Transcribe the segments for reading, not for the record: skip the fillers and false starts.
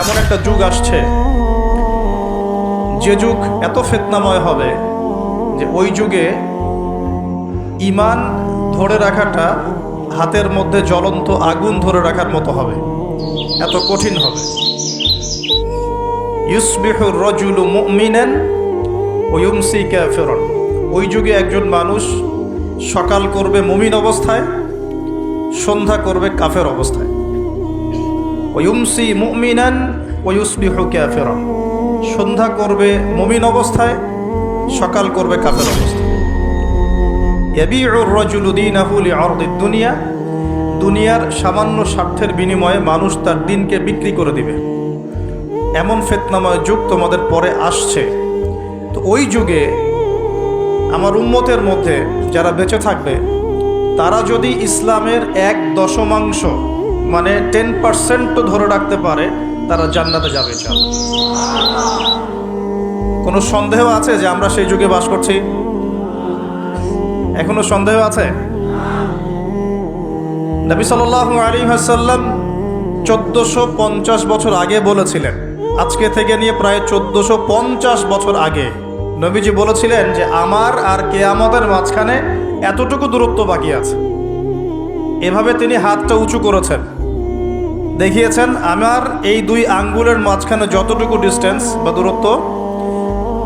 এমন একটা যুগ আসছে, যে যুগ এত ফিতনাময় হবে যে ওই যুগে ঈমান ধরে রাখাটা হাতের মধ্যে জ্বলন্ত আগুন ধরে রাখার মতো হবে, এত কঠিন হবে। ইউসবিহুর রাজুলু মুমিনান ওয়া ইউমসি কাফিরান। ওই যুগে একজন মানুষ সকাল করবে মুমিন অবস্থায়, সন্ধ্যা করবে কাফের অবস্থায়। ওয়া ইউমসি মুমিনান ওয়া ইউসবিহু কাফিরান। সন্ধ্যা করবে মুমিন অবস্থায়, সকাল করবে কাফের অবস্থায়। ইয়াবিউর রাজুলু দীনাহু লিআরদিদ দুনিয়া। দুনিয়ার সামান্য স্বার্থের বিনিময়ে মানুষ তার দিনকে বিক্রি করে দিবে। এমন ফিতনাময় যুগ তোমাদের পরে আসছে। তো ওই যুগে আমার উম্মতের মধ্যে যারা বেঁচে থাকবে, তারা যদি ইসলামের 1/10 মানে 10% ধরে রাখতে পারে, তারা জান্নাতে যাবে ইনশাআল্লাহ। কোনো সন্দেহ আছে যে আমরা সেই যুগে বাস করছি? এখনো সন্দেহ আছে? নবী সাল্লাল্লাহু আলাইহি ওয়াসাল্লাম 1450 বছর আগে বলেছিলেন, আজকে থেকে নিয়ে প্রায় 1450 বছর আগে নবীজি বলেছিলেন যে আমার আর কিয়ামতের মাঝখানে এতটুকু দূরত্ব বাকি আছে। এভাবে তিনি হাতটা উঁচু করেছেন, দেখিয়েছেন আমার এই 2 আঙ্গুলের মাঝখানে যতটুকু ডিস্টেন্স বা দূরত্ব,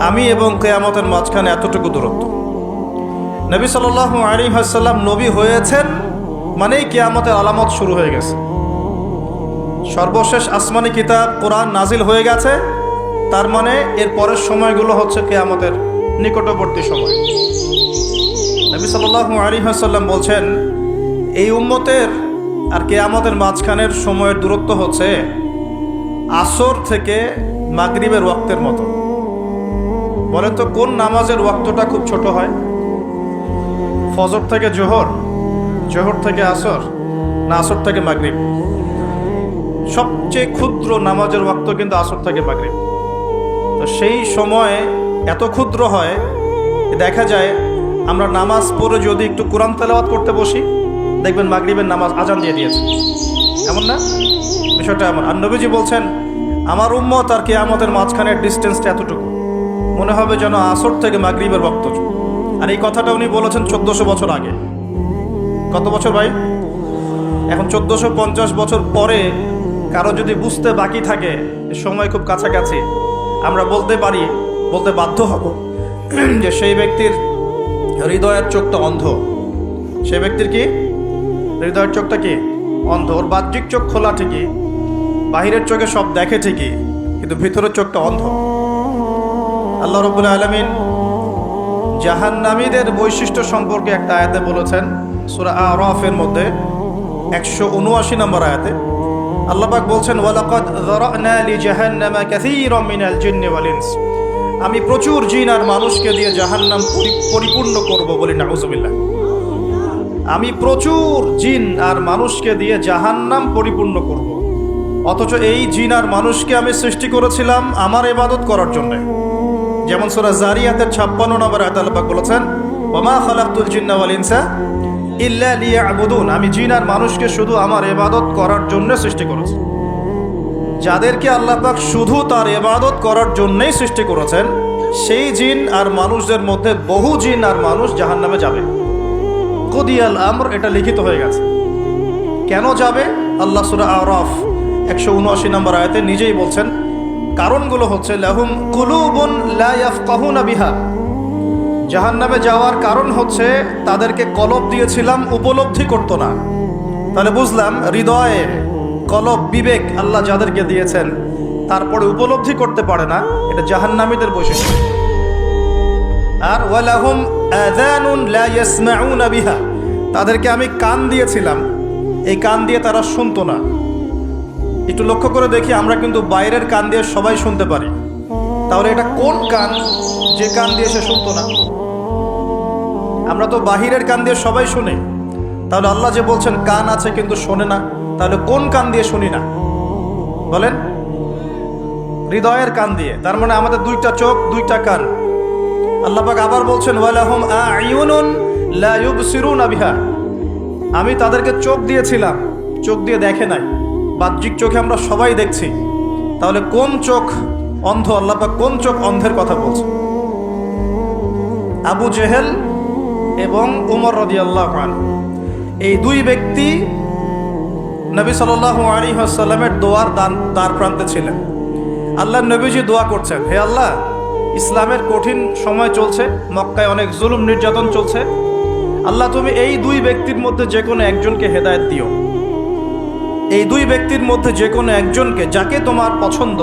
আমি এবং কিয়ামতের মাঝখানে এতটুকু দূরত্ব। নবী সাল্লাল্লাহু আলাইহি ওয়াসাল্লাম নবী হয়েছেন মানেই কিয়ামতের আলামত শুরু হয়ে গেছে। সর্বশেষ আসমানি কিতাব কোরআন নাজিল হয়ে গেছে, তার মানে এর পরের সময়গুলো হচ্ছে কিয়ামতের নিকটবর্তী সময়। নবী সাল্লাল্লাহু আলাইহি ওয়াসাল্লাম বলছেন, এই উম্মতের আর কিয়ামতের মাঝখানের সময়ের দূরত্ব হচ্ছে আসর থেকে মাগরিবের ওয়াক্তের মতো। বলেন তো কোন নামাজের ওয়াক্তটা খুব ছোট হয়? ফজর থেকে জোহর, জোহর থেকে আসর, না আসর থেকে মাগরিব? সবচেয়ে ক্ষুদ্র নামাজের ওয়াক্ত কিন্তু আসর থেকে মাগরিব। তো সেই সময় এত ক্ষুদ্র হয়, দেখা যায় আমরা নামাজ পড়ে যদি একটু কোরআন তেলাওয়াত করতে বসি, দেখবেন মাগরিবের নামাজ আজান দিয়ে দিয়েছে। এমন না? বিষয়টা এমন। আর নবীজি বলছেন আমার উম্মত আর কিয়ামতের মাঝখানের ডিস্টেন্সটা এতটুকু, মনে হবে যেন আসর থেকে মাগরিবের ওয়াক্ত। আর এই কথাটা উনি বলেছেন 1400 বছর আগে। কত বছর ভাই? এখন 1450 বছর পরে কারো যদি বুঝতে বাকি থাকে সময় খুব কাছাকাছি, আমরা বলতে পারি, বলতে বাধ্য হব যে সেই ব্যক্তির হৃদয়ের চোখটা অন্ধ। সেই ব্যক্তির কি হৃদয়ের চোখটা কি অন্ধ। ওর বাহ্যিক চোখ খোলা ঠিকই, বাহিরের চোখে সব দেখে ঠিকই, কিন্তু ভিতরের চোখটা অন্ধ। আল্লাহ রাব্বুল আলামিন জাহান্নামীদের বৈশিষ্ট্য সম্পর্কে একটা আয়াতে বলেছেন, সূরা আরাফের মধ্যে 179 নম্বর আয়াতে আল্লাহ পাক বলছেন, ওয়ালাকাদ যারানা লিজাহান্নামা কাসীরাম মিনাল জিন্নি ওয়াল ইনস। আমি প্রচুর জিন আর মানুষকে দিয়ে জাহান্নাম পরিপূর্ণ করব, বলি নাউযুবিল্লাহ। আমি প্রচুর জিন আর মানুষকে দিয়ে জাহান্নাম পরিপূর্ণ করব। অথচ এই জিন আর মানুষকে আমি সৃষ্টি করেছিলাম আমার ইবাদত করার জন্য। যেমন সূরা জারিয়াতের 56 নম্বর আয়াতে আল্লাহ পাক বলেছেন, ওয়ামা খালাকতুল জিন্না ওয়াল ইনসা ইল্লা লিয়াবুদুন। আমি জিন আর মানুষকে শুধু আমার ইবাদত করার জন্য সৃষ্টি করেছি। যাদেরকে আল্লাহ পাক শুধু তার ইবাদত করার জন্যই সৃষ্টি করেছেন, সেই জিন আর মানুষদের মধ্যে বহু জিন আর মানুষ জাহান্নামে যাবে। কুদিয়াল আমর, এটা লিখিত হয়ে গেছে। কেন যাবে? আল্লাহ সূরা আরাফ 179 নম্বর আয়াতে নিজেই বলছেন, কারণগুলো হচ্ছে লাহুম কুলুবুন লা ইয়াফকাহুনা বিহা। জাহান্নামে যাওয়ার কারণ হচ্ছে তাদেরকে কলব দিয়েছিলাম, উপলব্ধি করতো না। তাহলে বুঝলাম হৃদয়ে কলব, বিবেক আল্লাহ যাদেরকে দিয়েছেন তারপরে উপলব্ধি করতে পারে না, এটা জাহান্নামীদের বৈশিষ্ট্য। আর ওয়ালাহুম আযানুন লা ইয়াসমাউনা বিহা, তাদেরকে আমি কান দিয়েছিলাম, এই কান দিয়ে তারা শুনতো না। একটু লক্ষ্য করে দেখি, আমরা কিন্তু বাইরের কান দিয়ে সবাই শুনতে পারি, তাহলে এটা কোন কান যে কান দিয়ে সে শুনতো না? আমরা তো বাহিরের কান দিয়ে সবাই শুনি, তাহলে আল্লাহ যে বলছেন কান আছে কিন্তু শোনে না, তাহলে কোন কান দিয়ে শুনি না বলেন? হৃদয়ের কান দিয়ে। তার মানে আমাদের 2টা চোখ, 2টা কান। আল্লাহ পাক আবার বলছেন, ওয়ালাহুম আ'য়ুনুন লা ইউবসিরুনা বিহা। আমি তাদেরকে চোখ দিয়েছিলাম, চোখ দিয়ে দেখে নাই। বাহ্যিক চোখে আমরা সবাই দেখছি, তাহলে কোন চোখ অন্ধ? আল্লাহ পাক কোন চোখ অন্ধের কথা বলছে? আবু জেহেল এবং উমর রাদিয়াল্লাহু আনহু, এই দুই ব্যক্তি নবী সাল্লাল্লাহু আলাইহি ওয়াসাল্লামের দোয়ার দ্বার প্রান্তে ছিলেন। আল্লাহ নবীজি দোয়া করছেন, হে আল্লাহ, ইসলামের কঠিন সময় চলছে, মক্কায় অনেক জুলুম নির্যাতন চলছে, আল্লাহ তুমি এই দুই ব্যক্তির মধ্যে যে কোনো একজনকে হেদায়েত দিও। এই দুই ব্যক্তির মধ্যে যে কোনো একজনকে, যাকে তোমার পছন্দ,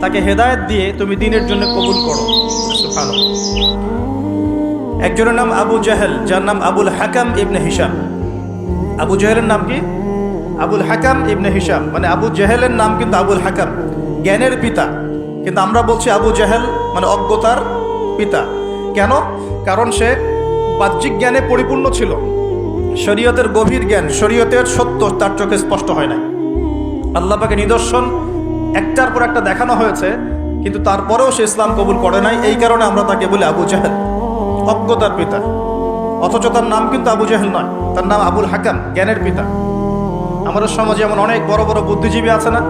তাকে হেদায়েত দিয়ে তুমি দ্বীনের জন্য কবুল করো। সুবহানাল্লাহ। একজনের নাম আবু জাহেল, যার নাম আবুল হাকাম ইবনে হিশাম। আবু জাহেলের নাম কি? আবুল হাকাম ইবনে হিশাম, মানে আবু জাহেলের নাম কিন্তু আবুল হাকাম, জ্ঞানের পিতা, কিন্তু আমরা বলছি আবু জাহেল মানে অজ্ঞতার পিতা। কেন? কারণ সে বাহ্যিক জ্ঞানে পরিপূর্ণ ছিল, শরীয়তের গভীর জ্ঞান, শরীয়তের সত্য তার চোখে স্পষ্ট হয় না। আল্লাহ পাকের নিদর্শন একটার পর একটা দেখানো হয়েছে, কিন্তু তারপরেও সে ইসলাম কবুল করে নাই। এই কারণে আমরা তাকে বলি আবু জাহেল, অজ্ঞতার পিতা। অথচ তার নাম কিন্তু আবু জাহেল নয়, তার নাম আবুল হাকাম, জ্ঞানের পিতা। আমাদের সমাজে এমন অনেক বড় বড় বুদ্ধিজীবী আছে না,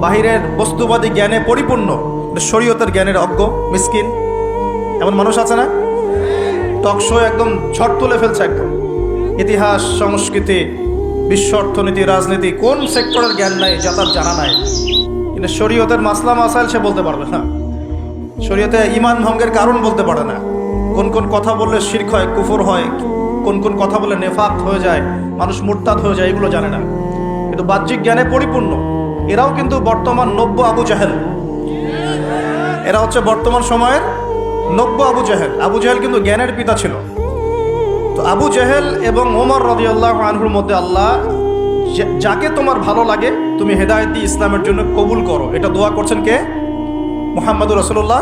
বাহিরের বস্তুবাদী জ্ঞানে পরিপূর্ণ, শরীয়তের জ্ঞানের অজ্ঞ, মিসকিন, এমন মানুষ আছে না? টকশো একদম ঝড় তুলে ফেলছে, একদম ইতিহাস, সংস্কৃতি, বিশ্ব অর্থনীতি, রাজনীতি, কোন সেক্টরের জ্ঞান নাই যা তার জানা নাই। কিন্তু শরীয়তের মাসলা মাসাইল সে বলতে পারবে না, শরীয়তে ঈমান ভঙ্গের কারণ বলতে পারে না, কোন কোন কথা বললে শিরক হয়, কুফর হয়, কোন কোন কথা বললে নেফাক হয়ে যায়, মানুষ মুরতাদ হয়ে যায়, এগুলো জানে না। কিন্তু বাহ্যিক জ্ঞানে পরিপূর্ণ এরাও কিন্তু বর্তমান নব্য আবু জাহেল। এরা হচ্ছে বর্তমান সময়ের নব্য আবু জাহেল। আবু জাহেল কিন্তু জ্ঞানের পিতা ছিল। তো আবু জাহেল এবং ওমর রাদিয়াল্লাহু আনহুর মধ্যে আল্লাহ যাকে তোমার ভালো লাগে তুমি হেদায়েত দিয়ে ইসলামের জন্য কবুল করো, এটা দোয়া করছেন কে? মুহাম্মদুর রাসূলুল্লাহ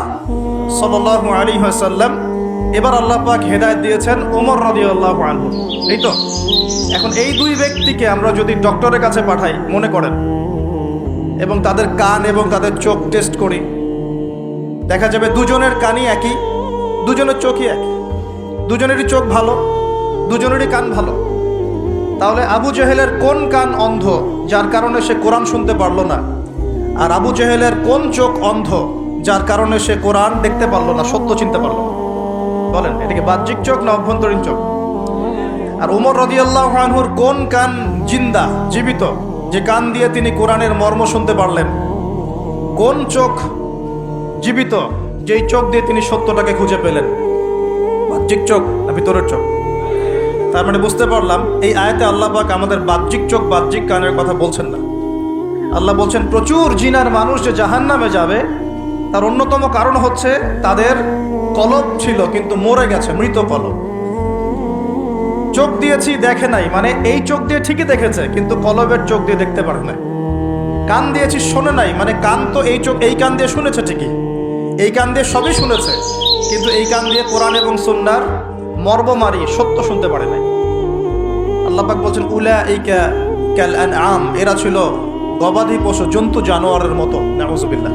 সাল্লাল্লাহু আলাইহি ওয়াসাল্লাম। এবার আল্লাহ পাক হেদায়েত দিয়েছেন ওমর রাদিয়াল্লাহু আনহু, এই তো। এখন এই দুই ব্যক্তিকে আমরা যদি ডক্টরের কাছে পাঠাই, মনে করেন, এবং তাদের কান এবং তাদের চোখ টেস্ট করি, দেখা যাবে দুজনের কানই একই, দুজনের চোখই একই, দুজনেরই চোখ ভালো, দুজনেরই কান ভালো। তাহলে আবু জাহেলের কোন কান অন্ধ যার কারণে সে কোরআন শুনতে পারলো না? আর আবু জাহেলের কোন চোখ অন্ধ যার কারণে সে কোরআন দেখতে পারলো না, সত্য চিনতে পারলো? বলেন, এটাকে বাহ্যিক চোখ না অভ্যন্তরীণ চোখ? আর ওমর রাদিয়াল্লাহু আনহুর কোন কান জিন্দা, জীবিত, যে কান দিয়ে তিনি কোরআনের মর্ম শুনতে পারলেন? কোন চোখ জীবিত, যেই চোখ দিয়ে তিনি সত্যটাকে খুঁজে পেলেন? বাহ্যিক চোখ না ভিতরের চোখ? তার মানে বুঝতে পারলাম এই আয়াতে আল্লাহ পাক আমাদের বাহ্যিক চোখ, বাহ্যিক কানের কথা বলছেন না। আল্লাহ বলছেন প্রচুর জিনার মানুষ যে জাহান্নামে যাবে, তার অন্যতম কারণ হচ্ছে তাদের কলব ছিল কিন্তু মরে গেছে, মৃত কলব। চোখ দিয়েছি দেখে নাই, মানে এই চোখ দিয়ে ঠিকই দেখেছে কিন্তু কলবের চোখ দিয়ে দেখতে পারে না। কান দিয়েছি শোনে নাই, মানে কান তো এই চোখ, এই কান দিয়ে শুনেছে ঠিকই, এই কান দিয়ে সবই শুনেছে, কিন্তু এই কান দিয়ে কোরআন এবং সুন্নাহর মর্মমারি সত্য শুনতে পারে নাই। আল্লাহ পাক বলছেন উলাইকা কাল আনআম, এরা ছিল গবাদি পশু, জন্তু জানোয়ারের মতো। নাউযুবিল্লাহ।